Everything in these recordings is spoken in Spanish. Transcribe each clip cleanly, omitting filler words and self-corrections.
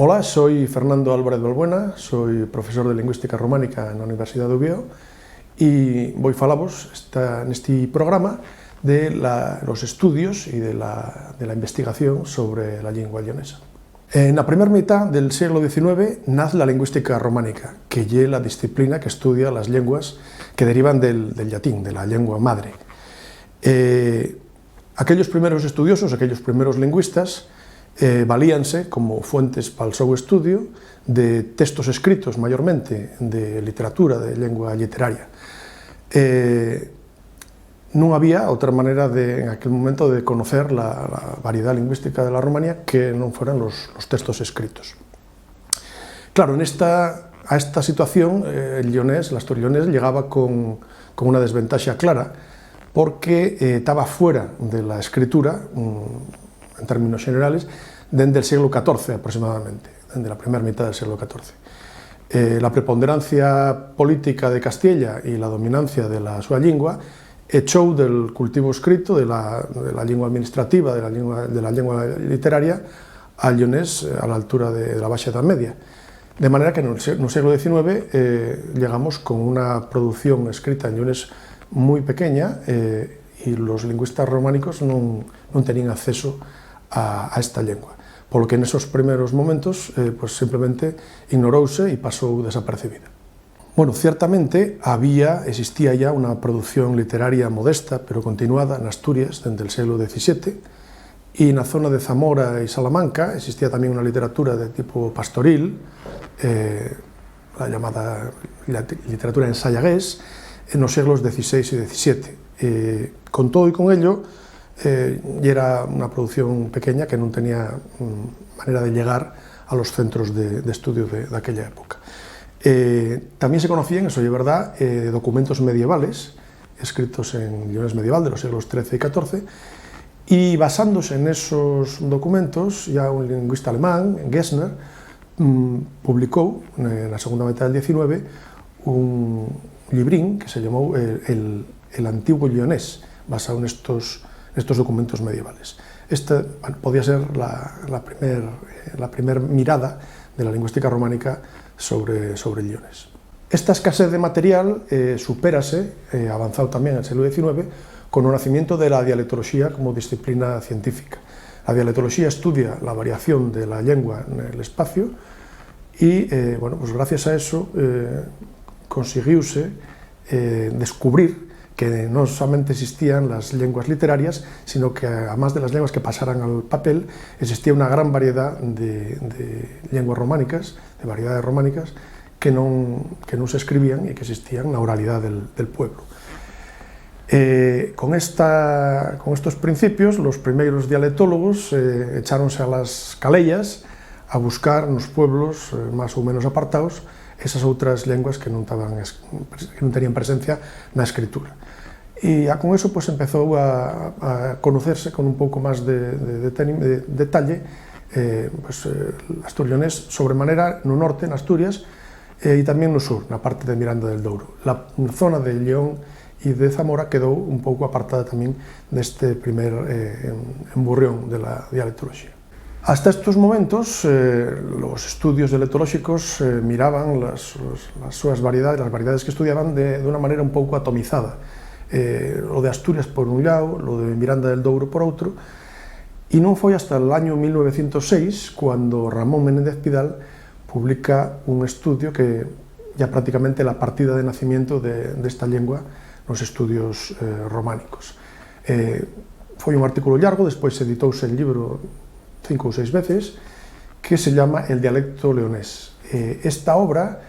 Hola, soy Fernando Álvarez Balbuena, soy profesor de Lingüística Románica na Universidade de Oviedo e vou falavos neste programa de los estudios e de la investigación sobre la lingua lleonesa. Na primeira mitad del siglo XIX nace la lingüística románica, que é la disciplina que estudia las lenguas que derivan del llatín, de la lengua madre. Aquellos primeros estudiosos, aquellos primeros lingüistas, valíanse como fuentes para o seu estudio de textos escritos, maiormente, de literatura, de lengua literaria. Non había outra maneira en aquel momento de conocer la variedad lingüística de la Romanía que non fueran los textos escritos. Claro, a esta situación el Astur Lleonés llegaba con una desventaja clara porque estaba fuera de la escritura, en términos generales, desde el siglo XIV aproximadamente, desde la primera mitad del siglo XIV. La preponderancia política de Castilla y la dominancia de la súa lingua echou del cultivo escrito, de la lingua administrativa, de la lingua literaria, al lleonés a la altura de la Baixa Edad Media. De manera que no siglo XIX llegamos con una producción escrita en lleonés moi pequeña e los lingüistas románicos non tenían acceso a esta lengua, polo que nesos primeros momentos simplemente ignorouse e pasou desapercibida. Bueno, ciertamente existía ya una producción literaria modesta pero continuada en Asturias desde el siglo XVII y en la zona de Zamora y Salamanca existía también una literatura de tipo pastoril, la llamada literatura ensayagués, en los siglos XVI y XVII. Con todo y con ello, y era una producción pequeña que non tenía manera de llegar a los centros de estudio de aquella época. También se conocían, eso es verdad, documentos medievales escritos en lleonés medieval de los siglos XIII y XIV, y basándose en esos documentos, ya un lingüista alemán, Gessner, publicou en la segunda mitad del XIX un librín que se llamó El Antiguo Lleonés, basado en estos documentos medievales. Esta podía ser la primer mirada de la lingüística románica sobre el lleonés. Esta escasez de material supérase, avanzado también en el siglo XIX, con el nacimiento de la dialectología como disciplina científica. La dialectología estudia la variación de la lengua en el espacio y, pues gracias a eso, consiguiuse descubrir que no solamente existían las lenguas literarias, sino que además de las lenguas que pasaran al papel, existía una gran variedad de lenguas románicas, de variedades románicas, que non se escribían e que existían na oralidade del pueblo. Con estos principios, los primeros dialectólogos echáronse a las calellas a buscar nos pueblos máis ou menos apartados esas outras lenguas que non tenían presencia na escritura. E con eso empezou a conocerse con un pouco máis de detalle Astur Lleonés sobremanera no norte, en Asturias, e tamén no sur, na parte de Miranda del Douro. La zona de León e de Zamora quedou un pouco apartada tamén deste primer emburrión de la dialectología. Hasta estos momentos, los estudios dialectolóxicos miraban las variedades que estudiaban de una manera un pouco atomizada. Lo de Asturias por un lado, lo de Miranda del Douro por outro, e non foi hasta el año 1906 cuando Ramón Menéndez Pidal publica un estudio que ya prácticamente la partida de nacimiento de esta lengua nos estudios románicos. Foi un artículo largo, despois editouse el libro 5 ou 6 veces, que se llama El dialecto leonés. Esta obra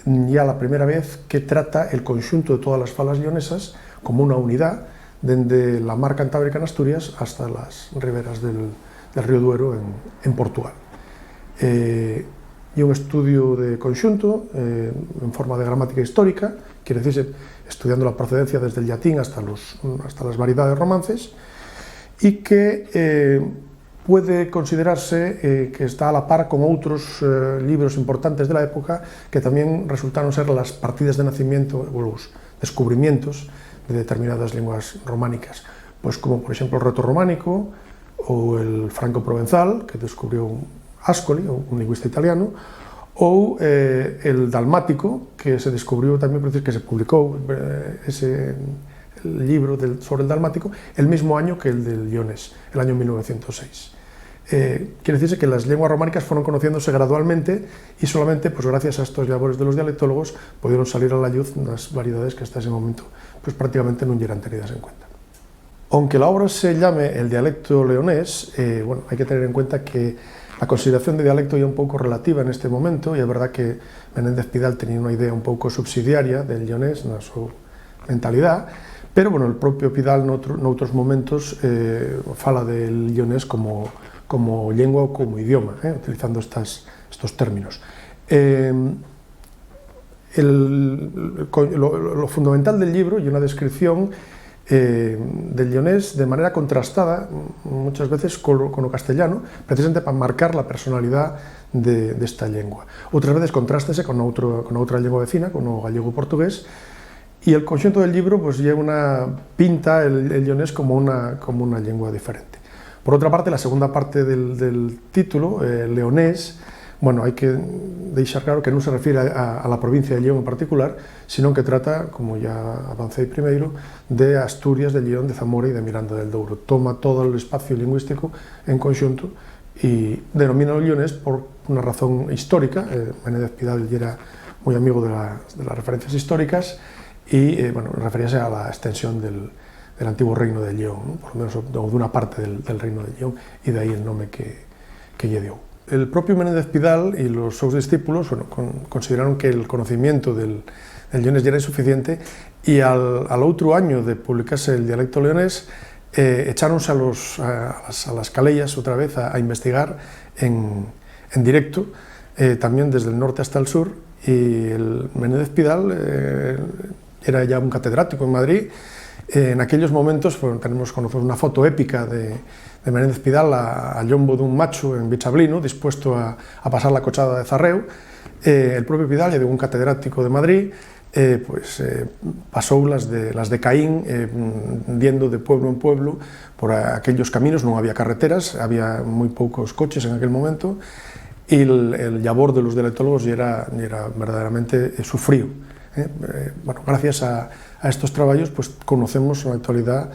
ya la primera vez que trata el conxunto de todas las falas leonesas como una unidad, desde la mar Cantábrica en Asturias hasta las riberas del río Duero en Portugal. Y un estudio de conxunto en forma de gramática histórica, quiere decir, estudiando la procedencia desde el llatín hasta las variedades romances, y que puede considerarse que está a la par con outros libros importantes de la época que tamén resultaron ser las partidas de nacimiento o los descubrimientos de determinadas lenguas románicas, pues como por exemplo el reto románico ou el franco-provenzal, que descubriu Ascoli, un lingüista italiano, ou el dalmático, que se descubriu tamén, que se publicou ese libro sobre el dalmático el mismo año que el del lionés, el año 1906. Quiere decirse que las lenguas románicas fueron conociéndose gradualmente y solamente pues, gracias a estos labores de los dialectólogos pudieron salir a la luz unas variedades que hasta ese momento pues, prácticamente no eran tenidas en cuenta. Aunque la obra se llame el dialecto leonés, bueno, hay que tener en cuenta que la consideración de dialecto ya un pouco relativa en este momento, e é verdad que Menéndez Pidal tenía unha idea un pouco subsidiaria del leonés na súa mentalidade, pero bueno, el propio Pidal noutros momentos fala del leonés como lengua ou como idioma, utilizando estos términos. Lo fundamental del libro y una descripción del leonés de manera contrastada muchas veces con lo castellano, precisamente para marcar la personalidad de esta lengua. Outras veces contrástese con outra lengua vecina, con o gallego-portugués, y el conxunto del libro pues lleva una pinta el leonés como una lengua diferente. Por otra parte, la segunda parte del título, leonés, bueno, hay que deixar claro que non se refiere a la provincia de León en particular, sino que trata, como ya avancé primeiro, de Asturias, de León, de Zamora y de Miranda del Douro. Toma todo el espacio lingüístico en conxunto y denomina los leones por una razón histórica. Menéndez Pidal era muy amigo de las referencias históricas y, bueno, referíase a la extensión del antiguo reino de León, ¿no? Por lo menos de una parte del reino de León, y de ahí el nombre que lle dio. El propio Menéndez Pidal y los seus discípulos bueno, consideraron que el conocimiento del leonés ya era insuficiente y al otro año de publicarse el dialecto leonés echáronse a las calellas otra vez a investigar en directo, también desde el norte hasta el sur, y el Menéndez Pidal era ya un catedrático en Madrid. En aquellos momentos conocemos una foto épica de Menéndez Pidal a lombo dun macho en Bichablino, dispuesto a pasar la cochada de Zarreu. El propio Pidal, de un catedrático de Madrid, pasou las de Caín, yendo de pueblo en pueblo por aquellos caminos. Non había carreteras, había moi poucos coches en aquel momento, e el labor de los dialectólogos era verdaderamente sufrío. Bueno, gracias a estos traballos pues, conocemos en la actualidad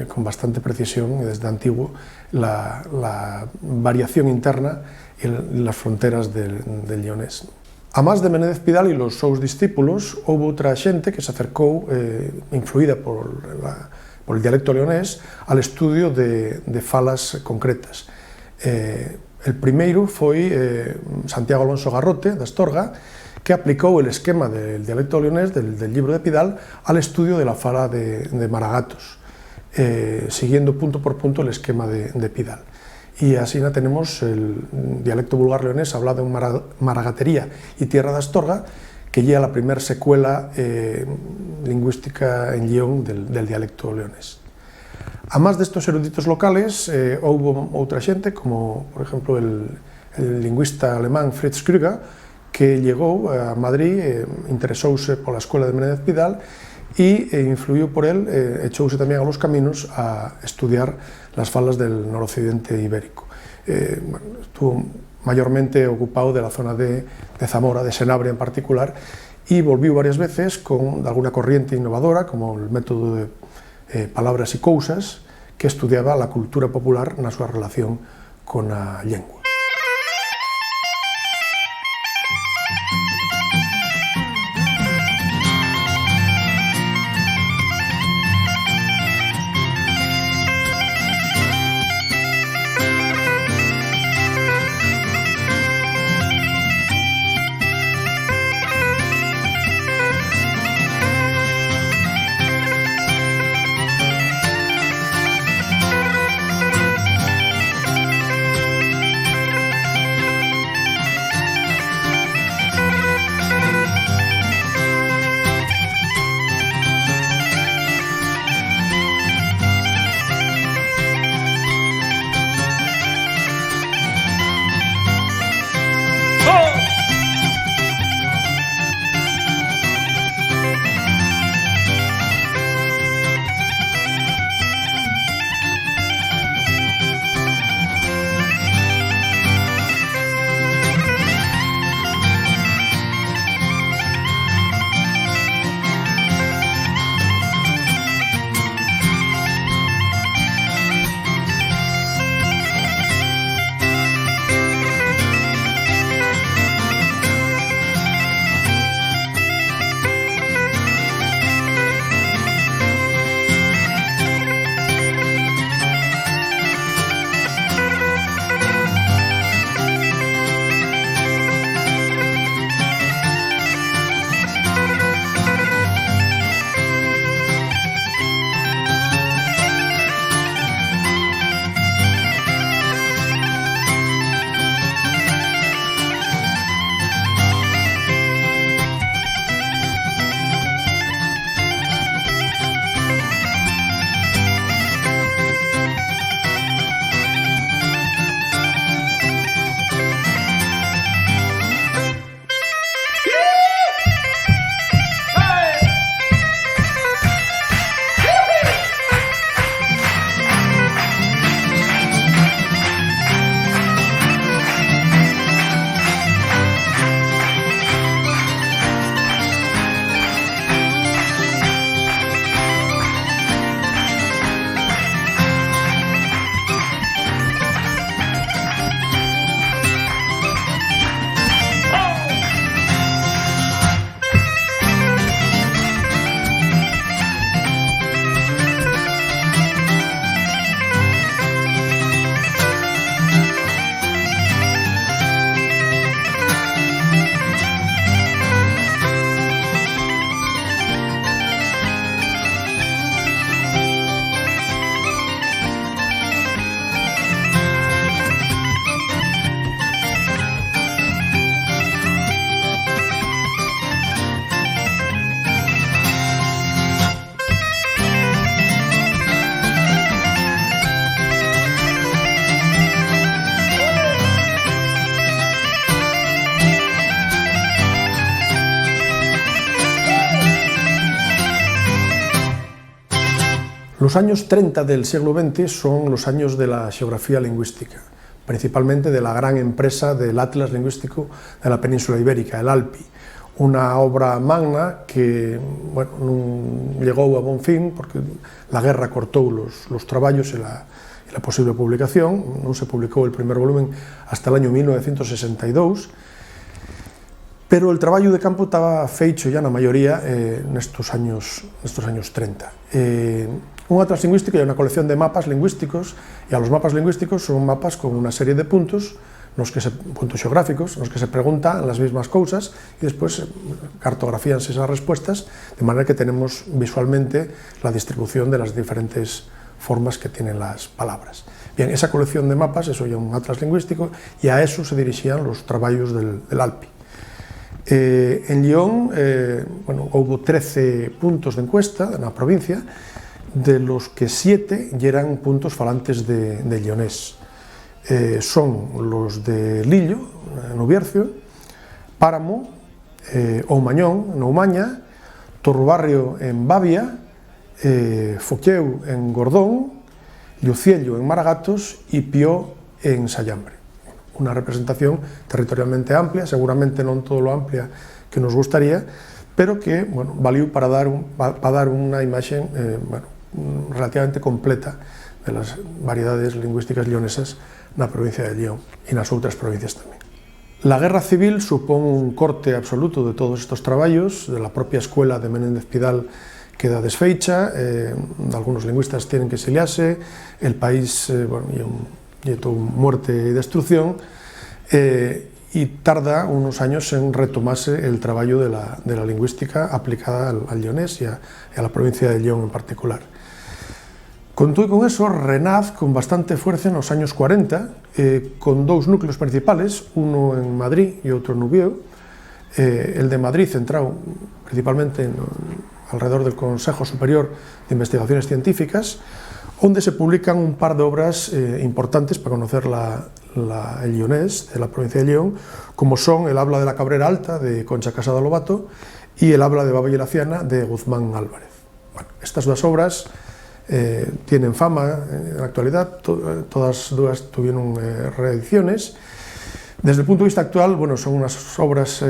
con bastante precisión desde antiguo la variación interna y las fronteras del leonés. A más de Menéndez Pidal y los seus discípulos, houve outra xente que se acercou, influída por el dialecto leonés, al estudio de falas concretas. El primeiro foi Santiago Alonso Garrote, de Astorga, que aplicou el esquema del dialecto leonés, del libro de Pidal, al estudio de la fala de Maragatos, siguiendo punto por punto el esquema de Pidal. Y así tenemos el dialecto vulgar leonés hablado en Maragatería y Tierra de Astorga, que lleva la primera secuela lingüística en León del dialecto leonés. A más de estos eruditos locales, houve outra xente, como por ejemplo el lingüista alemán Fritz Krüger, que llegou a Madrid, interesouse pola escuela de Menéndez Pidal e influiu por él, echouse tamén a los caminos a estudiar las falas del noroccidente ibérico. Bueno, estuvo mayormente ocupado de la zona de Zamora, de Senabre en particular, y volvió varias veces con alguna corriente innovadora, como el método de palabras y cousas, que estudiaba la cultura popular na súa relación con a lengua. Los años 30 del siglo XX son los años de la xeografía lingüística, principalmente de la gran empresa del Atlas Lingüístico de la Península Ibérica, el ALPI, una obra magna que, bueno, non llegou a bon fin porque la guerra cortou los traballos e la posible publicación. Non se publicou el primer volumen hasta el año 1962, pero el traballo de campo estaba feito ya na maioría nestos años 30. Un atlas lingüístico é unha colección de mapas lingüísticos, e a los mapas lingüísticos son mapas con unha serie de puntos geográficos, nos que se preguntan las mismas cousas e despois cartografíanse esas respuestas, de manera que tenemos visualmente la distribución de las diferentes formas que tienen las palabras. Bien, esa colección de mapas, eso é un atlas lingüístico, e a eso se dirixían los traballos del ALPI. En Lyon, houve 13 puntos de encuesta na provincia, de los que 7 eran puntos falantes de lionés. Son los de Lillo, no Biercio, Páramo, Oumañón, no Oumaña, Torrobarrio en Babia, Foquieu en Gordón, Lluciello en Maragatos y Pió en Sallambre. Una representación territorialmente amplia, seguramente non todo lo amplia que nos gustaría, pero que, bueno, valió para dar unha imaxe relativamente completa de las variedades lingüísticas leonesas na provincia de Lyon e nas outras provincias tamén. La guerra civil supón un corte absoluto de todos estos traballos, de la propia escuela de Menéndez Pidal queda desfecha, algunos lingüistas tienen que exiliarse, el país todo muerte y destrucción, y tarda unos años en retomarse el traballo de la lingüística aplicada al leonés y a la provincia de Lyon en particular. Con todo y con eso, renaz con bastante fuerza en los años 40, con dos núcleos principales, uno en Madrid y otro en Ubieu. El de Madrid centrado principalmente alrededor del Consejo Superior de Investigaciones Científicas, donde se publican un par de obras importantes para conocer el lionés de la provincia de Lyon, como son El habla de la Cabrera Alta, de Concha Casada Lobato, y El habla de Baba y la Ciana, de Guzmán Álvarez. Bueno, estas dos obras tienen fama en la actualidad, todas dos tuvieron reediciones. Desde el punto de vista actual, bueno, son unas obras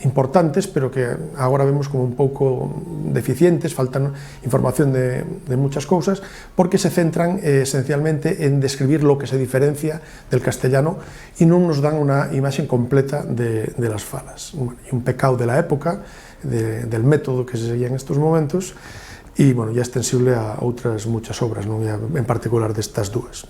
importantes, pero que ahora vemos como un pouco deficientes, faltan información de muchas cousas, porque se centran esencialmente en describir lo que se diferencia del castellano y non nos dan unha imaxe completa de las falas. Y un pecado de la época, del método que se seguía en estos momentos, y bueno, ya extensible a outras muchas obras, non en particular destas dúas.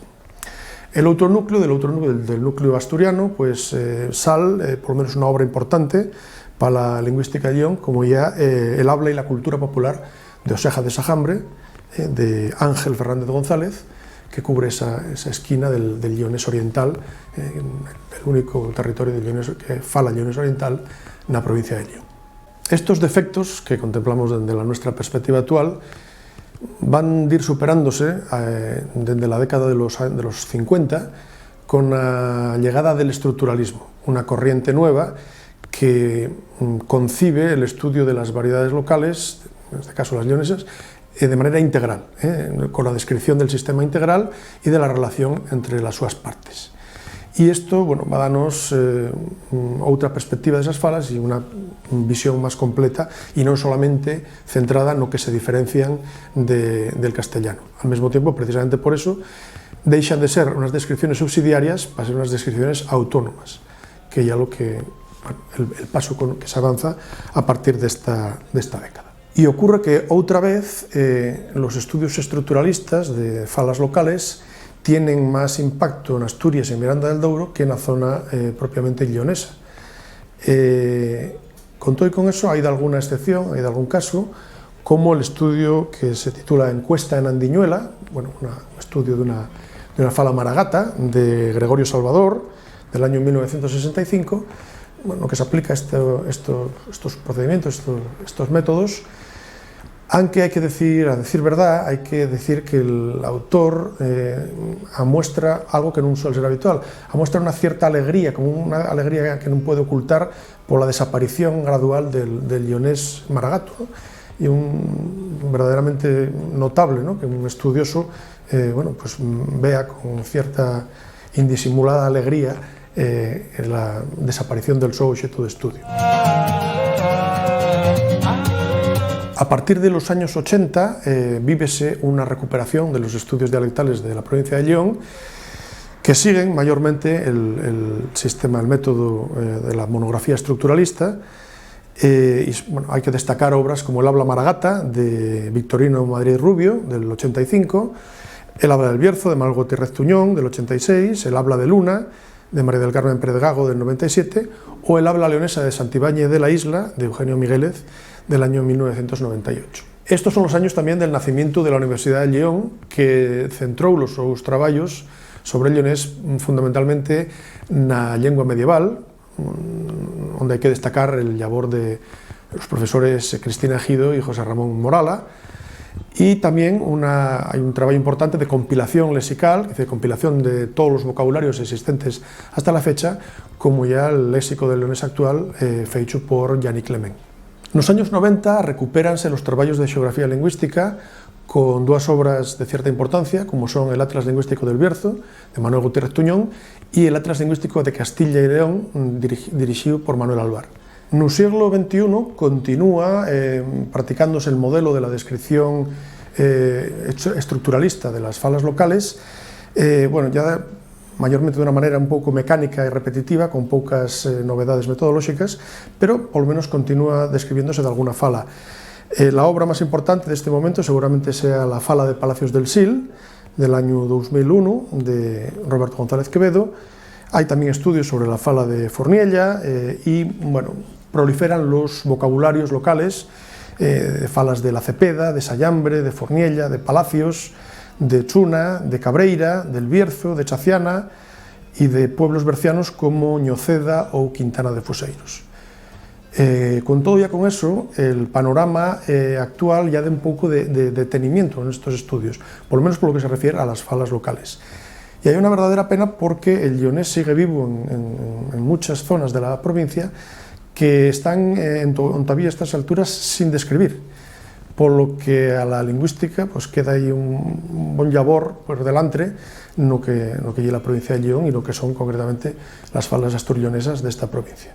El outro núcleo, del núcleo asturiano, pues sal, por lo menos una obra importante para la lingüística de Lyon, como ya El habla y la cultura popular de Oseja de Sajambre, de Ángel Fernández González, que cubre esa esquina del lionés oriental, el único territorio que fala lionés oriental na provincia de Lyon. Estos defectos que contemplamos desde la nuestra perspectiva actual van a ir superándose desde la década de los 50 con la llegada del estructuralismo, una corriente nueva que concibe el estudio de las variedades locales, en este caso las leonesas, de manera integral, con la descripción del sistema integral y de la relación entre las súas partes. E isto, bueno, va a darnos outra perspectiva desas falas e unha visión máis completa e non solamente centrada no que se diferencian del castellano. Al mesmo tempo, precisamente por eso, deixan de ser unhas descripciones subsidiarias para ser unhas descripciones autónomas, que é lo que, bueno, el paso que se avanza a partir desta década. E ocurre que, outra vez, los estudios estructuralistas de falas locales tienen más impacto en Asturias y en Miranda del Douro que en la zona propiamente leonesa. Con todo y con eso hay de alguna excepción, hay de algún caso, como el estudio que se titula Encuesta en Andiñuela, bueno, un estudio de una fala maragata de Gregorio Salvador, del año 1965, bueno, que se aplica a estos procedimientos, estos métodos. Aunque hay que decir, a decir verdad, hay que decir que el autor amuestra algo que non suele ser habitual, amuestra una cierta alegría, como una alegría que non puede ocultar por la desaparición gradual del lionés maragato, ¿no? y verdaderamente notable, ¿no?, que un estudioso bueno, pues vea con cierta indisimulada alegría la desaparición del seu obxecto de estudio. A partir de los años 80 vívese una recuperación de los estudios dialectales de la provincia de León, que siguen mayormente el sistema, el método de la monografía estructuralista. Y, bueno, hay que destacar obras como El habla maragata, de Victorino Madrid Rubio, del 85, El habla del Bierzo, de Manuel Gutiérrez Tuñón, del 86, El habla de Luna, de María del Carmen Pérez Gago, del 97, o El habla leonesa de Santibáñez de la Isla, de Eugenio Miguélez, del año 1998. Estos son los años tamén del nacimiento de la Universidade de León, que centrou os seus traballos sobre el leonés fundamentalmente na lengua medieval, onde hai que destacar el labor de los profesores Cristina Ejido y José Ramón Morala, y también hay un trabajo importante de compilación lexical, de compilación de todos los vocabularios existentes hasta la fecha, como ya el léxico del leonés actual feito por Yannick Clement. Nos años 90 recupéranse los traballos de xeografía lingüística con dúas obras de cierta importancia, como son el Atlas Lingüístico del Bierzo, de Manuel Gutiérrez Tuñón, y el Atlas Lingüístico de Castilla y León, dirixido por Manuel Alvar. No siglo XXI continúa practicándose el modelo de la descripción estructuralista de las falas locales, bueno, ya mayormente de una manera un pouco mecánica e repetitiva, con poucas novedades metodolóxicas, pero por lo menos continúa describiéndose de alguna fala. La obra más importante de este momento seguramente sea la fala de Palacios del Sil, del año 2001, de Roberto González Quevedo. Hay también estudios sobre la fala de Forniella y, bueno, proliferan los vocabularios locales, de falas de La Cepeda, de Sallambre, de Forniella, de Palacios, de Chuna, de Cabreira, del Bierzo, de Chaciana y de pueblos bercianos como Ñoceda ou Quintana de Foseiros. Con todo, ya con eso, el panorama actual ya da un pouco de detenimiento en estos estudios, por lo menos por lo que se refiere a las falas locales. Y hay una verdadera pena porque el leonés sigue vivo en muchas zonas de la provincia que están todavía a estas alturas sin describir, por lo que a la lingüística pues queda aí un bon labor por delante no que lle la provincia de León y lo que son concretamente las falas asturleonesas de esta provincia.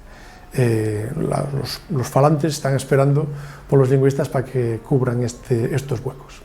Los falantes están esperando por los lingüistas para que cubran estos huecos.